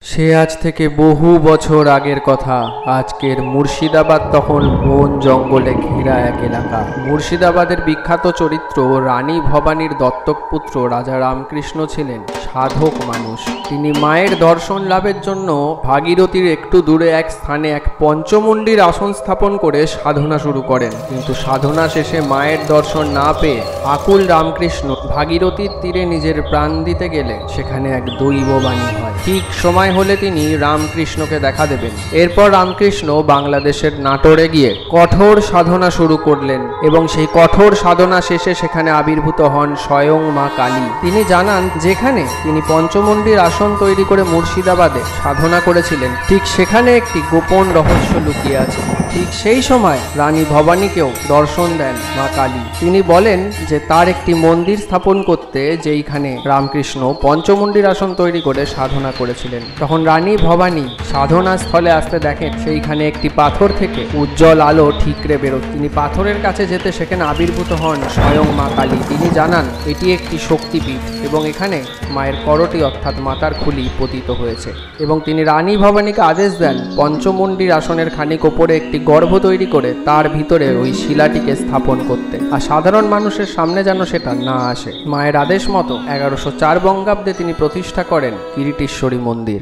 সে আজ থেকে বহু বছর আগের কথা। আজকের মুর্শিদাবাদ তখন বন জঙ্গলে ঘেরা এক এলাকা। মুর্শিদাবাদের বিখ্যাত চরিত্র রানী ভবানীর দত্তক পুত্র রাজা রামকৃষ্ণ ছিলেন সাধক মানুষ। তিনি মায়ের দর্শন লাভের জন্য ভাগীরথীর একটু দূরে এক স্থানে এক পঞ্চমুণ্ডির আসন স্থাপন করে সাধনা শুরু করেন। কিন্তু সাধনা শেষে মায়ের দর্শন না পেয়ে আকুল রামকৃষ্ণ ভাগীরথীর তীরে নিজের প্রাণ দিতে গেলে সেখানে এক দৈববাণী হয়। ঠিক সময় হলে তিনি রামকৃষ্ণকে দেখা দেবেন। এরপর রামকৃষ্ণ বাংলাদেশের নাটোরে গিয়ে কঠোর সাধনা শুরু করলেন এবং সেই কঠোর সাধনা শেষে সেখানে আবির্ভূত হন স্বয়ং মা কালী। তিনি জানান যেখানে তিনি পঞ্চমুণ্ডির আসন তৈরি করে মুর্শিদাবাদে সাধনা করেছিলেন ঠিক সেখানে একটি গোপন রহস্য লুকিয়ে আছে। ঠিক সেই সময় রানী ভবানীকেও দর্শন দেন মা কালী। তিনি বলেন যে তার একটি মন্দির স্থাপন করতে, যেইখানে রামকৃষ্ণ পঞ্চমুণ্ডির আসন তৈরি করে সাধনা করেছিলেন। তখন রানী ভবানী সাধনা স্থলে আসতে দেখেন সেইখানে একটি পাথর থেকে উজ্জ্বল আলো ঠিকরে বেরোত। তিনি পাথরের কাছে যেতে সেখানে আবির্ভূত হন স্বয়ং মা কালী। তিনি জানান এটি একটি শক্তিপীঠ এবং এখানে মায়ের করটি অর্থাৎ মাতার খুলি পতিত হয়েছে। এবং তিনি রানী ভবানীকে আদেশ দেন পঞ্চমুণ্ডির আসনের খানিক ওপরে একটি গর্ভ তৈরি করে তার ভিতরে ওই শিলাটিকে স্থাপন করতে, আর সাধারণ মানুষের সামনে যেন সেটা না আসে। মায়ের আদেশ মতো 1104 বঙ্গাব্দে তিনি প্রতিষ্ঠা করেন কিরিটেশ্বরী মন্দির।